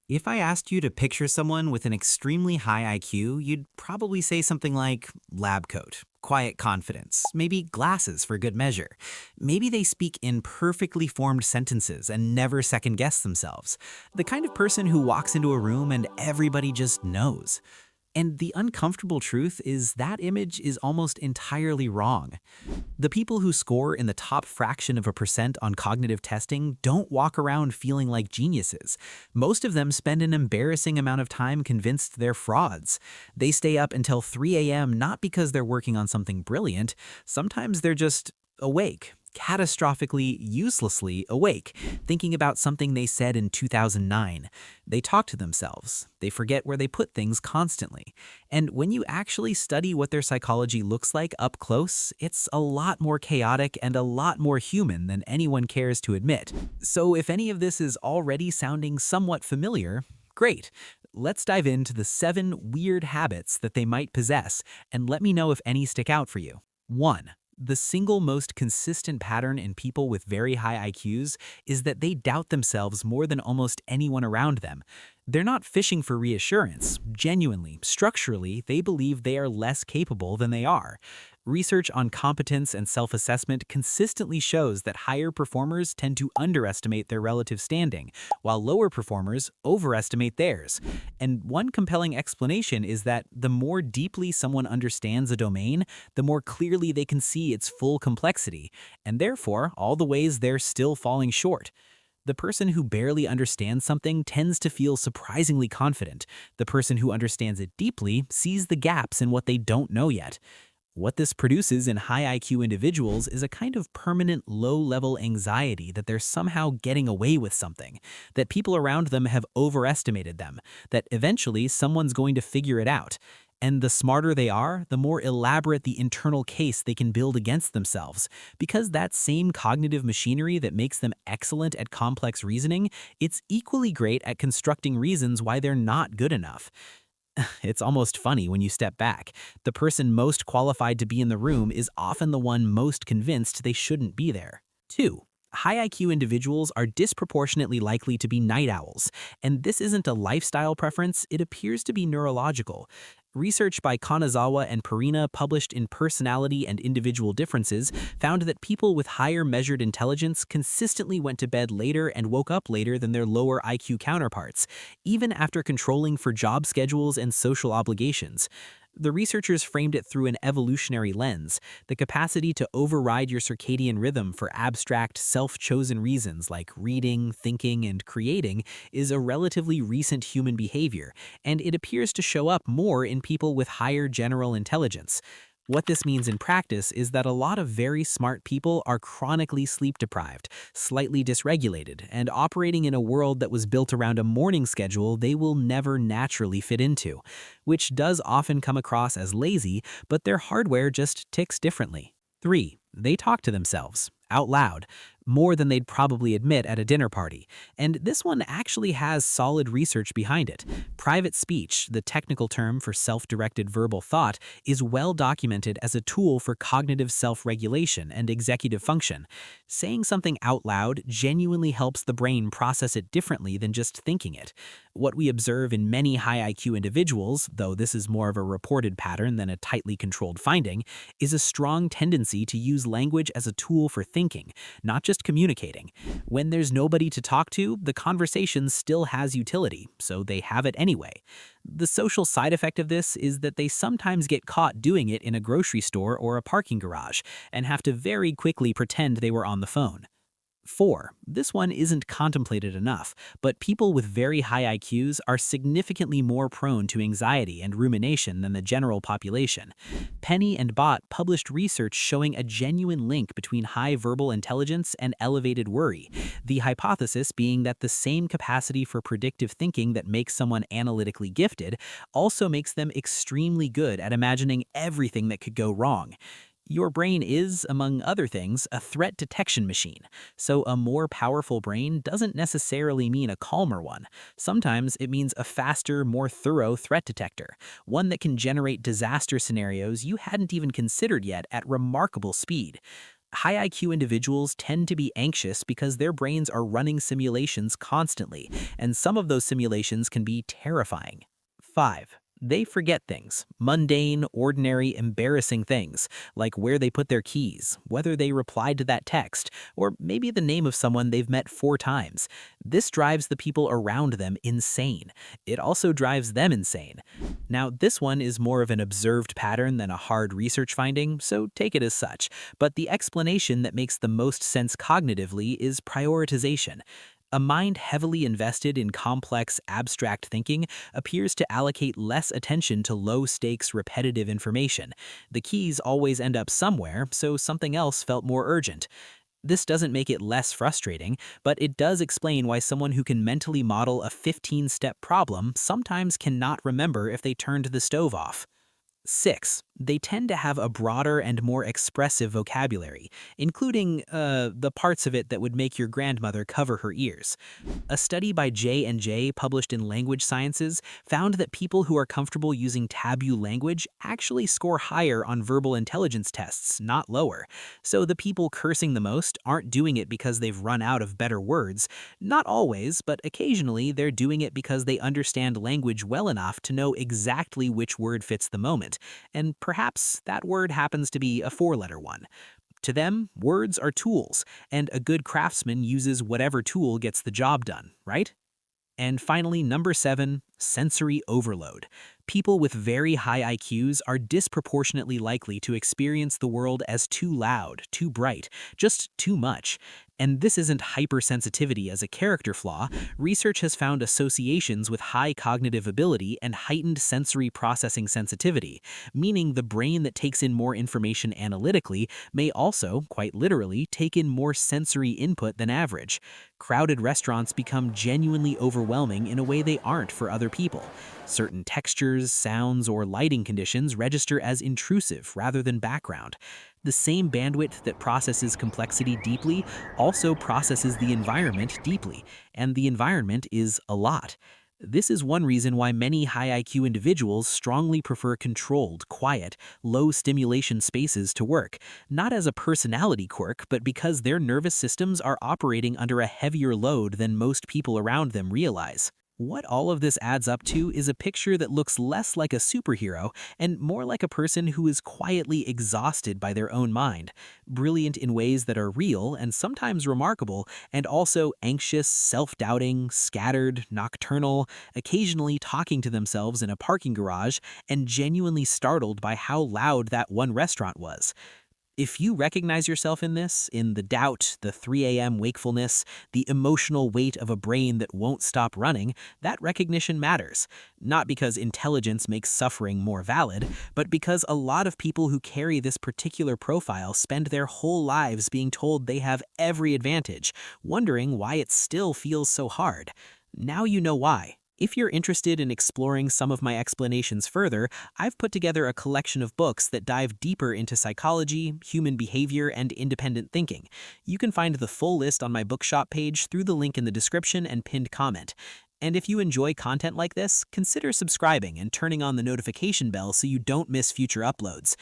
If I asked you to picture someone with an extremely high IQ, you'd probably say something like lab coat, quiet confidence, maybe glasses for good measure. Maybe they speak in perfectly formed sentences and never second guess themselves. The kind of person who walks into a room and everybody just knows. And the uncomfortable truth is that image is almost entirely wrong. The people who score in the top fraction of a percent on cognitive testing don't walk around feeling like geniuses. Most of them spend an embarrassing amount of time convinced they're frauds. They stay up until 3 a.m. not because they're working on something brilliant. Sometimes they're just awake, catastrophically, uselessly awake, thinking about something they said in 2009. They talk to themselves. They forget where they put things constantly. And when you actually study what their psychology looks like up close, it's a lot more chaotic and a lot more human than anyone cares to admit. So if any of this is already sounding somewhat familiar, great. Let's dive into the 7 weird habits that they might possess, and let me know if any stick out for you. 1. The single most consistent pattern in people with very high IQs is that they doubt themselves more than almost anyone around them. They're not fishing for reassurance. Genuinely, structurally, they believe they are less capable than they are. Research on competence and self-assessment consistently shows that higher performers tend to underestimate their relative standing, while lower performers overestimate theirs. And one compelling explanation is that the more deeply someone understands a domain, the more clearly they can see its full complexity, and therefore all the ways they're still falling short. The person who barely understands something tends to feel surprisingly confident. The person who understands it deeply sees the gaps in what they don't know yet. What this produces in high IQ individuals is a kind of permanent low-level anxiety that they're somehow getting away with something, that people around them have overestimated them, that eventually someone's going to figure it out. And the smarter they are, the more elaborate the internal case they can build against themselves. Because that same cognitive machinery that makes them excellent at complex reasoning, it's equally great at constructing reasons why they're not good enough. It's almost funny when you step back. The person most qualified to be in the room is often the one most convinced they shouldn't be there. 2. High IQ individuals are disproportionately likely to be night owls, and this isn't a lifestyle preference, it appears to be neurological. Research by Kanazawa and Perina published in Personality and Individual Differences found that people with higher measured intelligence consistently went to bed later and woke up later than their lower IQ counterparts, even after controlling for job schedules and social obligations. The researchers framed it through an evolutionary lens, the capacity to override your circadian rhythm for abstract, self-chosen reasons like reading, thinking, and creating is a relatively recent human behavior, and it appears to show up more in people with higher general intelligence. What this means in practice is that a lot of very smart people are chronically sleep deprived, slightly dysregulated, and operating in a world that was built around a morning schedule they will never naturally fit into, which does often come across as lazy, but their hardware just ticks differently. 3. They talk to themselves, out loud, more than they'd probably admit at a dinner party. And this one actually has solid research behind it. Private speech, the technical term for self-directed verbal thought, is well documented as a tool for cognitive self-regulation and executive function. Saying something out loud genuinely helps the brain process it differently than just thinking it. What we observe in many high IQ individuals, though this is more of a reported pattern than a tightly controlled finding, is a strong tendency to use language as a tool for thinking, not just communicating. When there's nobody to talk to, the conversation still has utility, so they have it anyway. The social side effect of this is that they sometimes get caught doing it in a grocery store or a parking garage, and have to very quickly pretend they were on the phone. 4. This one isn't contemplated enough, but people with very high IQs are significantly more prone to anxiety and rumination than the general population. Penny and Bott published research showing a genuine link between high verbal intelligence and elevated worry, the hypothesis being that the same capacity for predictive thinking that makes someone analytically gifted also makes them extremely good at imagining everything that could go wrong. Your brain is, among other things, a threat detection machine, so a more powerful brain doesn't necessarily mean a calmer one. Sometimes it means a faster, more thorough threat detector, one that can generate disaster scenarios you hadn't even considered yet at remarkable speed. High IQ individuals tend to be anxious because their brains are running simulations constantly, and some of those simulations can be terrifying. 5. They forget things, mundane, ordinary, embarrassing things, like where they put their keys, whether they replied to that text, or maybe the name of someone they've met 4 times. This drives the people around them insane. It also drives them insane. Now, this one is more of an observed pattern than a hard research finding, so take it as such. But the explanation that makes the most sense cognitively is prioritization. A mind heavily invested in complex, abstract thinking appears to allocate less attention to low-stakes, repetitive information. The keys always end up somewhere, so something else felt more urgent. This doesn't make it less frustrating, but it does explain why someone who can mentally model a 15-step problem sometimes cannot remember if they turned the stove off. 6. They tend to have a broader and more expressive vocabulary, including the parts of it that would make your grandmother cover her ears. A study by J&J published in Language Sciences found that people who are comfortable using taboo language actually score higher on verbal intelligence tests, not lower. So the people cursing the most aren't doing it because they've run out of better words. Not always, but occasionally they're doing it because they understand language well enough to know exactly which word fits the moment, and perhaps that word happens to be a 4-letter one. To them, words are tools, and a good craftsman uses whatever tool gets the job done, right? And finally, number 7, sensory overload. People with very high IQs are disproportionately likely to experience the world as too loud, too bright, just too much. And this isn't hypersensitivity as a character flaw. Research has found associations with high cognitive ability and heightened sensory processing sensitivity, meaning the brain that takes in more information analytically may also, quite literally, take in more sensory input than average. Crowded restaurants become genuinely overwhelming in a way they aren't for other people. Certain textures, sounds, or lighting conditions register as intrusive rather than background. The same bandwidth that processes complexity deeply also processes the environment deeply, and the environment is a lot. This is one reason why many high IQ individuals strongly prefer controlled, quiet, low stimulation spaces to work, not as a personality quirk, but because their nervous systems are operating under a heavier load than most people around them realize. What all of this adds up to is a picture that looks less like a superhero and more like a person who is quietly exhausted by their own mind, brilliant in ways that are real and sometimes remarkable, and also anxious, self-doubting, scattered, nocturnal, occasionally talking to themselves in a parking garage, and genuinely startled by how loud that one restaurant was. If you recognize yourself in this, in the doubt, the 3 a.m. wakefulness, the emotional weight of a brain that won't stop running, that recognition matters. Not because intelligence makes suffering more valid, but because a lot of people who carry this particular profile spend their whole lives being told they have every advantage, wondering why it still feels so hard. Now you know why. If you're interested in exploring some of my explanations further, I've put together a collection of books that dive deeper into psychology, human behavior, and independent thinking. You can find the full list on my bookshop page through the link in the description and pinned comment. And if you enjoy content like this, consider subscribing and turning on the notification bell so you don't miss future uploads.